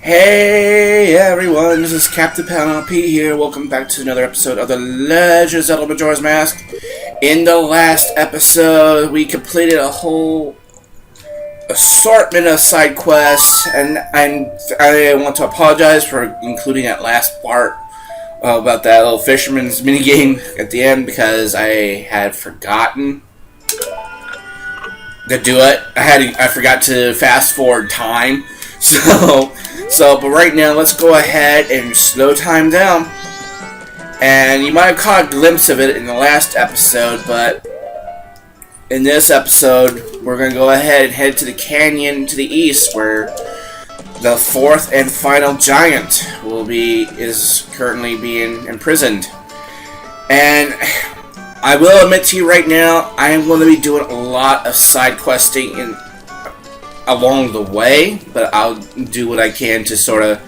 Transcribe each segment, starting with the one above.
Hey everyone, this is CaptainPaladinLP here. Welcome back to another episode of The Legend of Zelda Majora's Mask. In the last episode, we completed a whole assortment of side quests, and I want to apologize for including that last part about that little fisherman's minigame at the end because I had forgotten to do it. I forgot to fast forward time. But right now, let's go ahead and slow time down. And you might have caught a glimpse of it in the last episode, but in this episode, we're going to go ahead and head to the canyon to the east, where the fourth and final giant is currently being imprisoned. And I will admit to you right now, I am going to be doing a lot of side questing along the way, but I'll do what I can to sort of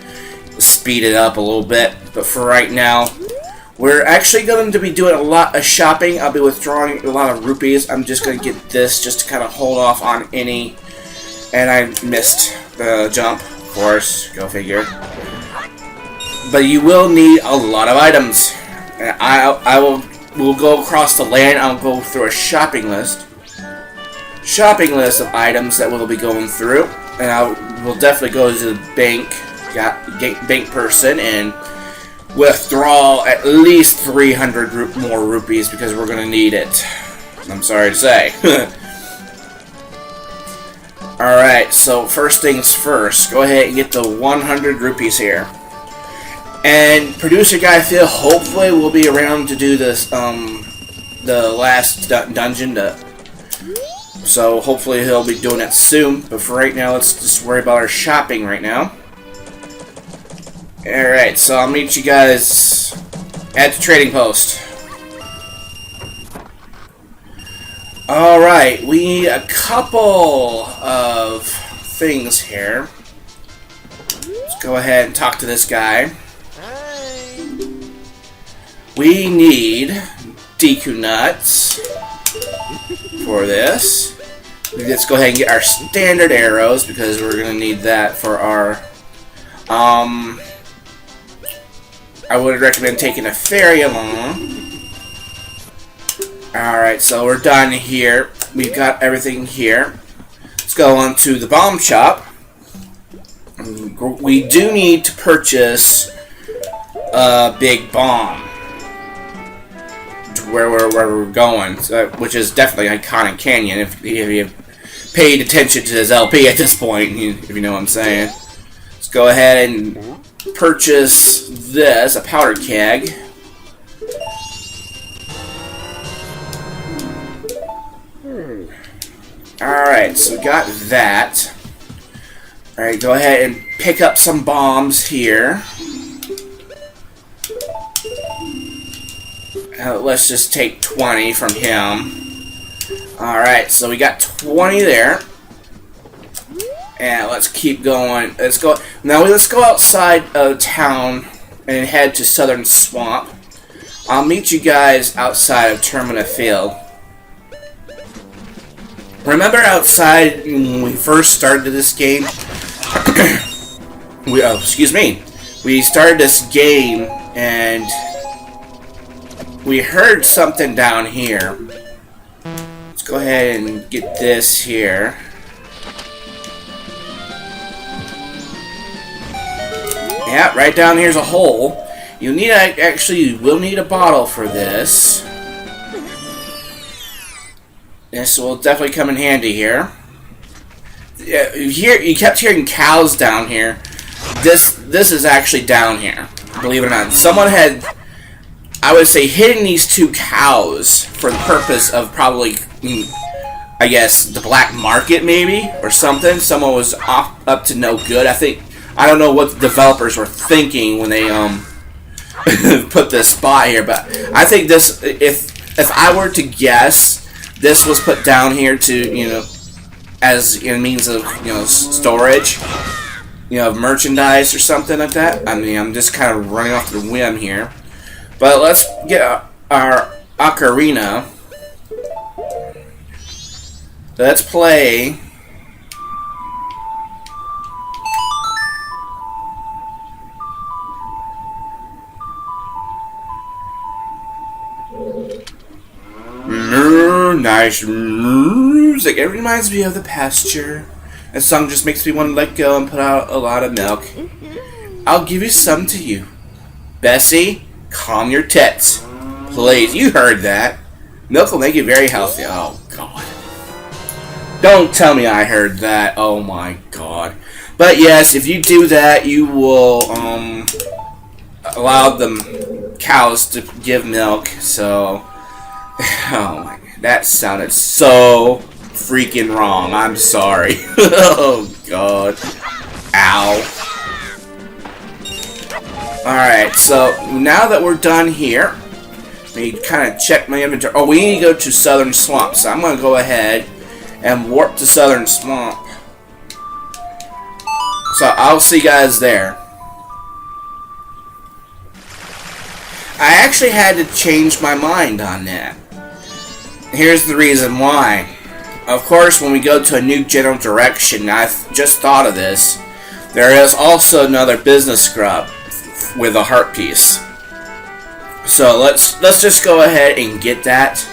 speed it up a little bit. But for right now, we're actually going to be doing a lot of shopping. I'll be withdrawing a lot of rupees. I'm just going to get this just to kind of hold off on any. And I missed the jump, of course, go figure. But you will need a lot of items. And we'll go across the land. I'll go through a shopping list of items that we'll be going through, and we'll definitely go to the bank person and withdraw at least 300 more rupees because we're going to need it. I'm sorry to say. Alright, so first things first, go ahead and get the 100 rupees here. And producer guy Phil hopefully will be around to do this, the last dungeon, so hopefully he'll be doing it soon. But for right now, let's just worry about our shopping right now. Alright, so I'll meet you guys at the trading post. Alright, we need a couple of things here. Let's go ahead and talk to this guy. We need Deku nuts for this. Let's go ahead and get our standard arrows because we're going to need that for our I would recommend taking a ferry along. Alright, so we're done here. We've got everything here. Let's go on to the bomb shop. We do need to purchase a big bomb where we're going, which is definitely Ikana Canyon, if you've paid attention to this LP at this point, if you know what I'm saying. Let's go ahead and purchase this, a powder keg. Alright, so we got that. Alright, go ahead and pick up some bombs here. Let's just take 20 from him. Alright, so we got 20 there. And let's keep going. Let's go outside of town and head to Southern Swamp. I'll meet you guys outside of Termina Field. Remember outside when we first started this game? We started this game and we heard something down here. Let's go ahead and get this here. Yeah, right down here's a hole. You will need a bottle for this. This will definitely come in handy here. Yeah, you kept hearing cows down here. This is actually down here. Believe it or not, someone had, I would say, hidden these two cows for the purpose of probably, I guess, the black market maybe, or something. Someone was up to no good. I don't know what the developers were thinking when they put this spot here, but I think this, if I were to guess, this was put down here to, as a means of, storage, of merchandise or something like that. I mean, I'm just kind of running off the whim here. But let's get our ocarina. Let's play nice music. It reminds me of the pasture. That song just makes me want to let go and put out a lot of milk. I'll give you some to you. Bessie, calm your tits. Please, you heard that. Milk will make you very healthy. Oh, God. Don't tell me I heard that. Oh, my God. But yes, if you do that, you will allow the cows to give milk. So, oh my God, that sounded so freaking wrong. I'm sorry. Oh God. Ow. Alright, so now that we're done here, we kind of check my inventory. Oh, we need to go to Southern Swamp. So I'm going to go ahead and warp to Southern Swamp. So I'll see you guys there. I actually had to change my mind on that. Here's the reason why. Of course, when we go to a new general direction, I've just thought of this. There is also another business scrub with a heart piece. So let's just go ahead and get that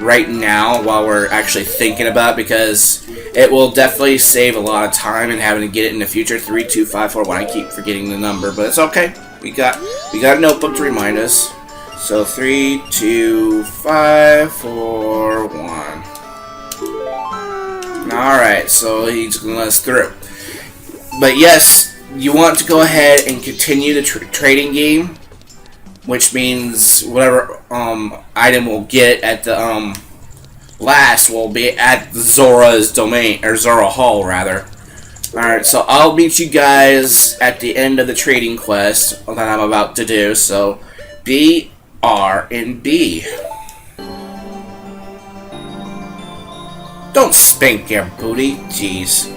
right now while we're actually thinking about it, because it will definitely save a lot of time and having to get it in the future. 3, 2, 5, 4. 1. I keep forgetting the number, but it's okay. We got a notebook to remind us. So 3, 2, 5, 4, 1. Alright, so he's going to let us through. But yes, you want to go ahead and continue the trading game, which means whatever item we'll get at the last will be at Zora's domain, or Zora Hall rather. Alright, so I'll meet you guys at the end of the trading quest that I'm about to do. So B, R, and B. Don't spank your booty, jeez.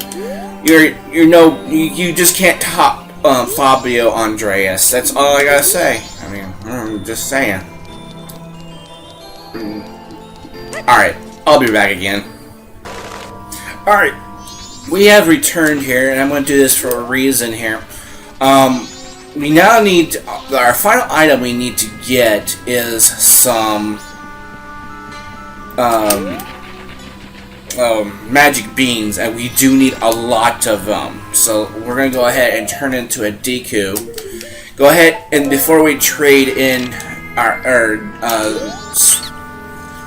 You just can't top Fabio Andreas. That's all I gotta say. I mean, I'm just saying. Alright, I'll be back again. Alright, we have returned here, and I'm going to do this for a reason here. We now need to, our final item we need to get is some magic beans, and we do need a lot of them. So we're going to go ahead and turn it into a Deku. Go ahead, and before we trade in our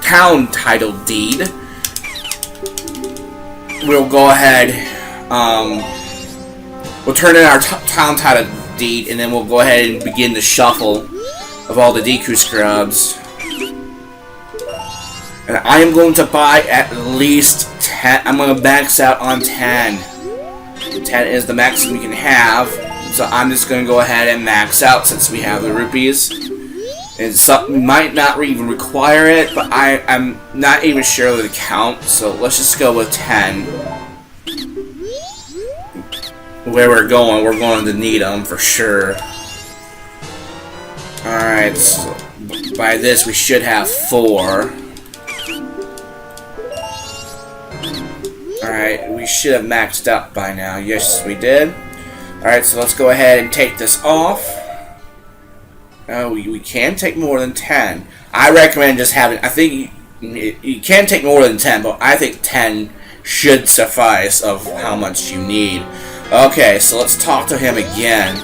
town title deed, we'll go ahead, we'll turn in our town title deed, and then we'll go ahead and begin the shuffle of all the Deku scrubs. And I am going to buy at least 10. I'm going to max out on 10. 10 is the maximum we can have. So I'm just going to go ahead and max out since we have the rupees. And something might not even require it, but I'm not even sure of the count. So let's just go with 10. Where we're going to need them for sure. Alright, so by this we should have 4. Alright, we should have maxed out by now. Yes, we did. Alright, so let's go ahead and take this off. We can take more than 10. I recommend just having, I think you can take more than 10, but I think 10 should suffice of how much you need. Okay, so let's talk to him again.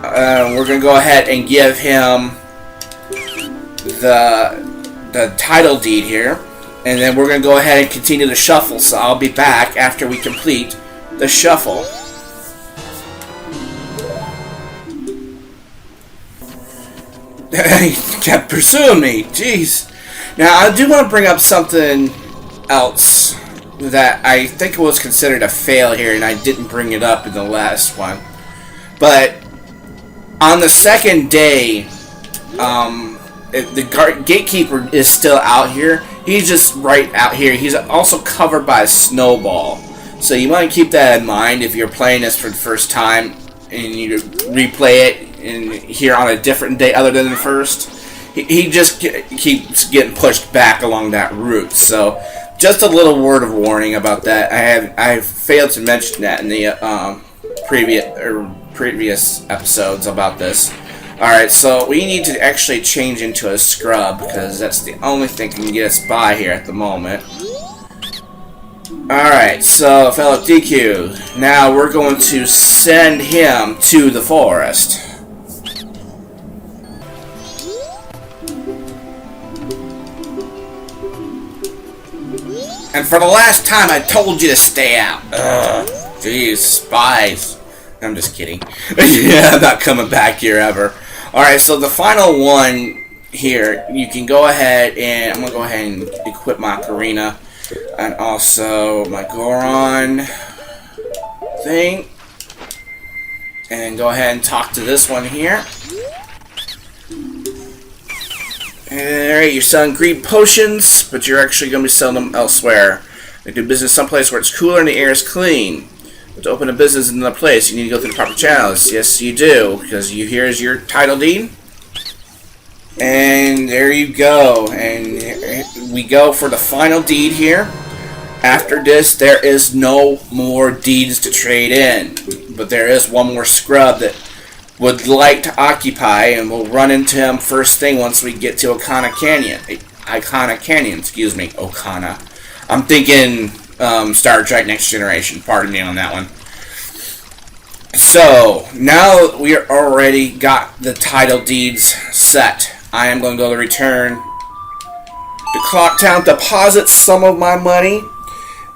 We're going to go ahead and give him the title deed here. And then we're going to go ahead and continue the shuffle. So I'll be back after we complete the shuffle. He kept pursuing me. Jeez. Now, I do want to bring up something else that I think was considered a fail here, and I didn't bring it up in the last one. But on the second day, the gatekeeper is still out here. He's just right out here. He's also covered by a snowball. So you want to keep that in mind if you're playing this for the first time and you replay it here on a different day other than the first. He just keeps getting pushed back along that route. So just a little word of warning about that. I failed to mention that in the previous episodes about this. Alright, so we need to actually change into a scrub, because that's the only thing that can get us by here at the moment. Alright, so fellow DQ, now we're going to send him to the forest. And for the last time, I told you to stay out. Ugh, jeez, spies. I'm just kidding. Yeah, I'm not coming back here ever. Alright, so the final one here, you can go ahead and I'm going to go ahead and equip my Ocarina and also my Goron thing. And go ahead and talk to this one here. Alright, you're selling green potions, but you're actually going to be selling them elsewhere. They do business someplace where it's cooler and the air is clean. But to open a business in another place, you need to go through the proper channels. Yes, you do, because here's your title deed. And there you go. And we go for the final deed here. After this, there is no more deeds to trade in. But there is one more scrub that would like to occupy, and we'll run into him first thing once we get to Ikana Canyon. Ikana Canyon, excuse me, Okana. I'm thinking Star Trek Next Generation, pardon me on that one. So, now we are already got the title deeds set. I am going to go to return to Clock Town, deposit some of my money,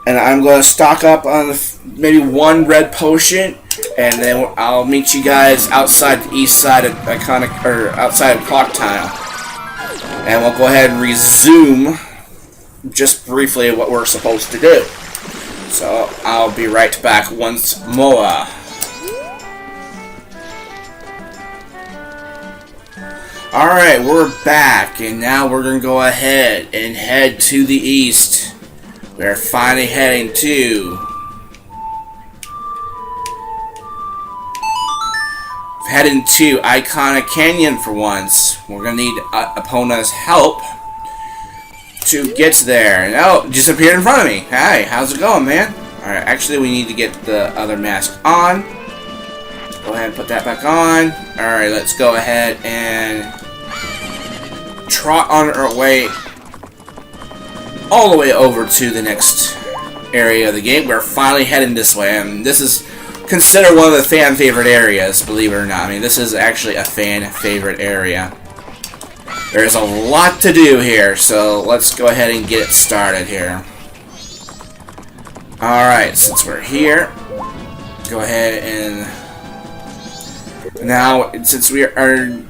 and I'm going to stock up on maybe one red potion, and then I'll meet you guys outside the east side of outside of Clock Town, and we'll go ahead and resume just briefly what we're supposed to do. So I'll be right back once more. Alright, we're back, and now we're going to go ahead and head to the east. We're finally heading to Ikana Canyon for once. We're going to need Epona's help to get there. Oh, just appeared in front of me. Hi, how's it going, man? Alright, actually we need to get the other mask on. Go ahead and put that back on. Alright, let's go ahead and trot on our way all the way over to the next area of the game. We're finally heading this way, and this is considered one of the fan favorite areas, believe it or not. I mean, this is actually a fan favorite area. There's a lot to do here, so let's go ahead and get it started here. Alright, since we're here, go ahead and now, since we are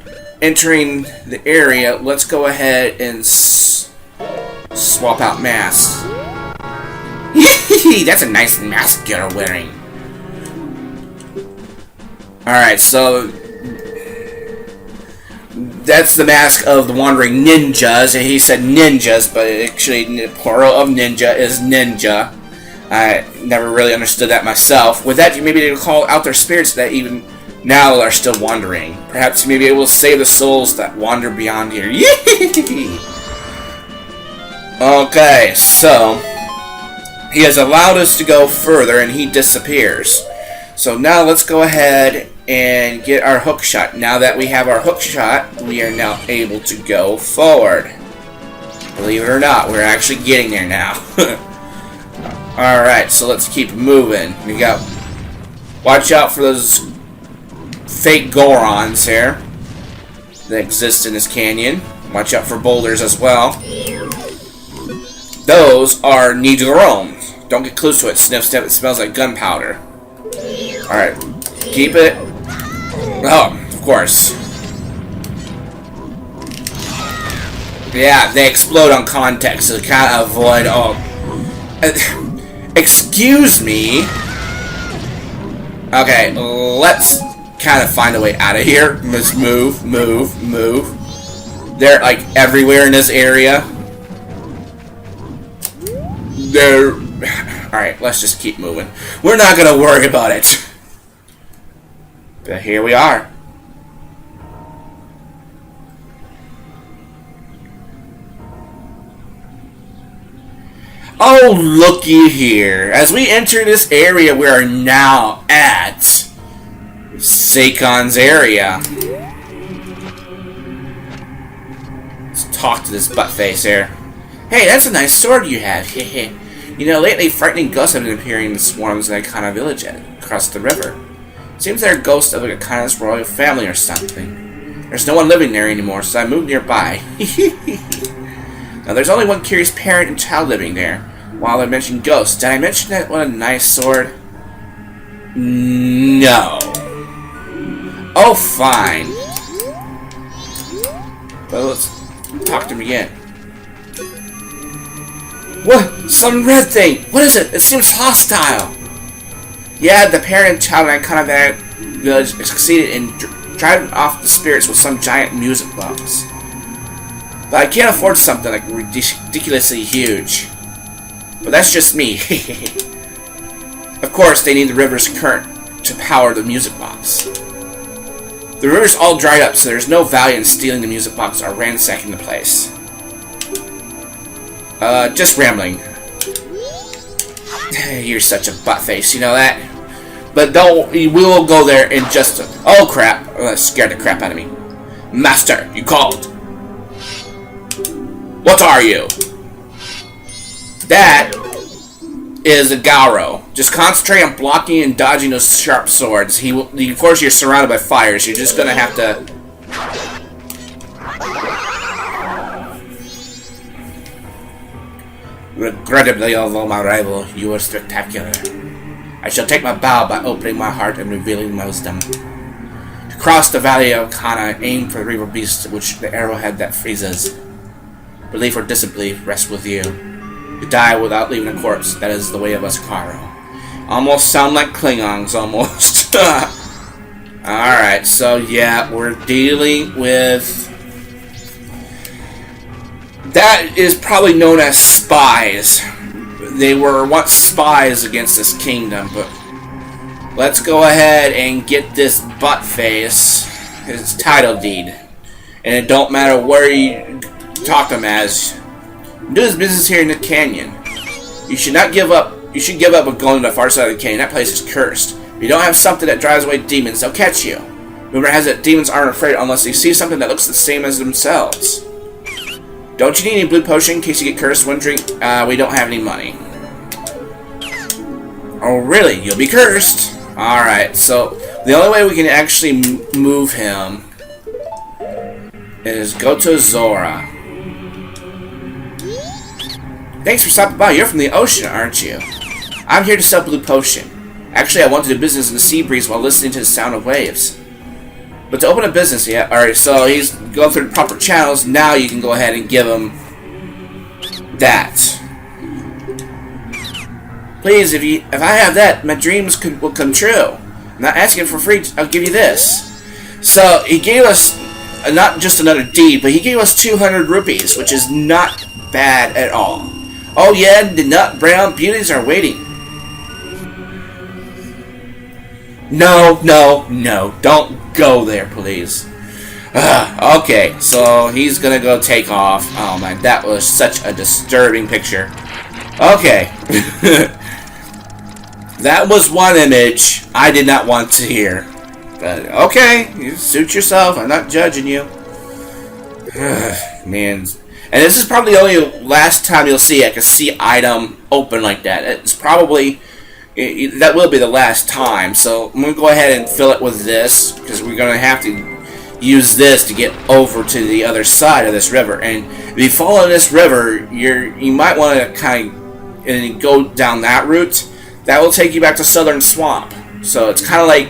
entering the area, let's go ahead and swap out masks. That's a nice mask you're wearing. Alright, so that's the mask of the Wandering Ninjas. He said ninjas, but actually the plural of ninja is ninja. I never really understood that myself. With that, you may be able to call out their spirits that even now are still wandering. Perhaps you may be able to save the souls that wander beyond here. Okay, so he has allowed us to go further and he disappears. So now let's go ahead and get our hook shot. Now that we have our hook shot, we are now able to go forward. Believe it or not, we're actually getting there now. Alright, so let's keep moving. We got... Watch out for those fake Gorons here that exist in this canyon. Watch out for boulders as well. Those are Nidoron. Don't get close to it. Sniff, sniff. It smells like gunpowder. Alright. Keep it. Oh, of course. Yeah, they explode on context, so kind of avoid all... excuse me? Okay, let's kind of find a way out of here. Let's move, move, move. They're, like, everywhere in this area. They're... Alright, let's just keep moving. We're not gonna worry about it. But here we are. Oh, looky here. As we enter this area, we are now at Sakon's area. talk to this buttface here. Hey, that's a nice sword you have. You know, lately frightening ghosts have been appearing in swarms in Ikana village across the river. Seems they're ghosts of Ikana's royal family or something. There's no one living there anymore, so I moved nearby. Now, there's only one curious parent and child living there. While I mentioned ghosts, did I mention that what a nice sword? No. Oh, fine. Well, let's talk to him again. What? Some red thing! What is it? It seems hostile! Yeah, the parent and child in Ikana village succeeded in driving off the spirits with some giant music box. But I can't afford something like ridiculously huge. But that's just me. Of course, they need the river's current to power the music box. The river's all dried up, so there's no value in stealing the music box or ransacking the place. Just rambling. You're such a buttface, you know that? But we will go there in just a... Oh, crap. That scared the crap out of me. Master, you called. What are you? That is a Gauro. Just concentrate on blocking and dodging those sharp swords. Of course, you're surrounded by fires. You're just gonna have to... Regrettably, although my rival, you are spectacular. I shall take my bow by opening my heart and revealing my wisdom. To cross the valley of Ikana, aim for the river beast, which the arrowhead that freezes. Belief or disbelief rests with you. You die without leaving a corpse. That is the way of us Karo. Almost sound like Klingons, almost. Alright, so yeah, we're dealing with... That is probably known as spies. They were once spies against this kingdom, but... Let's go ahead and get this buttface his title deed. And it don't matter where you talk to him as. Do his business here in the canyon. You should not give up. You should give up with going to the far side of the canyon. That place is cursed. If you don't have something that drives away demons, they'll catch you. Rumor has it demons aren't afraid unless they see something that looks the same as themselves. Don't you need any blue potion in case you get cursed? One drink. We don't have any money. Oh, really? You'll be cursed. Alright, so the only way we can actually move him is go to Zora. Thanks for stopping by. You're from the ocean, aren't you? I'm here to sell blue potion. Actually, I want to do business in the sea breeze while listening to the sound of waves. But to open a business, yeah. Alright, so he's going through the proper channels. Now you can go ahead and give him that. Please, if I have that, my dreams will come true. I'm not asking for free. I'll give you this. So he gave us not just another deed, but he gave us 200 rupees, which is not bad at all. Oh yeah, the nut brown beauties are waiting. No, no, no! Don't go there, please. Okay, so he's gonna go take off. Oh man, that was such a disturbing picture. Okay. That was one image I did not want to hear. But, okay, you suit yourself. I'm not judging you. Man. And this is probably the only last time you'll see like a sea item open like that. It's probably... that will be the last time. So I'm going to go ahead and fill it with this, because we're going to have to use this to get over to the other side of this river. And if you follow this river, you might want to kind of go down that route. That will take you back to Southern Swamp. So it's kind of like,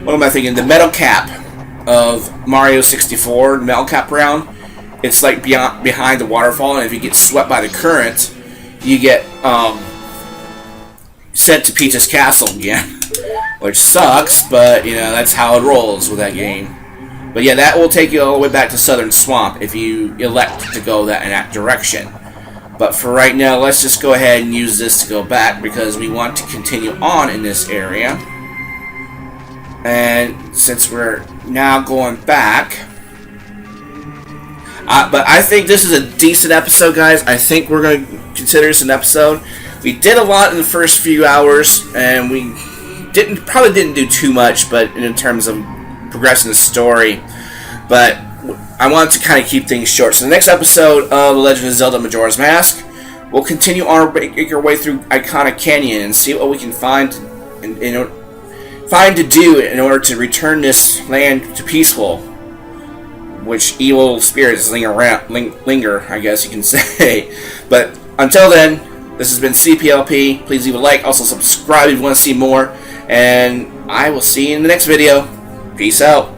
what am I thinking? The metal cap of Mario 64, the metal cap round. It's like behind the waterfall, and if you get swept by the current, you get sent to Peach's Castle again. Which sucks, but you know, that's how it rolls with that game. But yeah, that will take you all the way back to Southern Swamp if you elect to go in that direction. But for right now, let's just go ahead and use this to go back, because we want to continue on in this area. And since we're now going back... but I think this is a decent episode, guys. I think we're going to consider this an episode. We did a lot in the first few hours, and we probably didn't do too much, but in terms of progressing the story. But I wanted to kind of keep things short. So the next episode of The Legend of Zelda Majora's Mask, we'll continue make our way through Ikana Canyon and see what we can find to do in order to return this land to peaceful, which evil spirits linger, I guess you can say. But until then, this has been CPLP. Please leave a like, also subscribe if you want to see more, and I will see you in the next video. Peace out.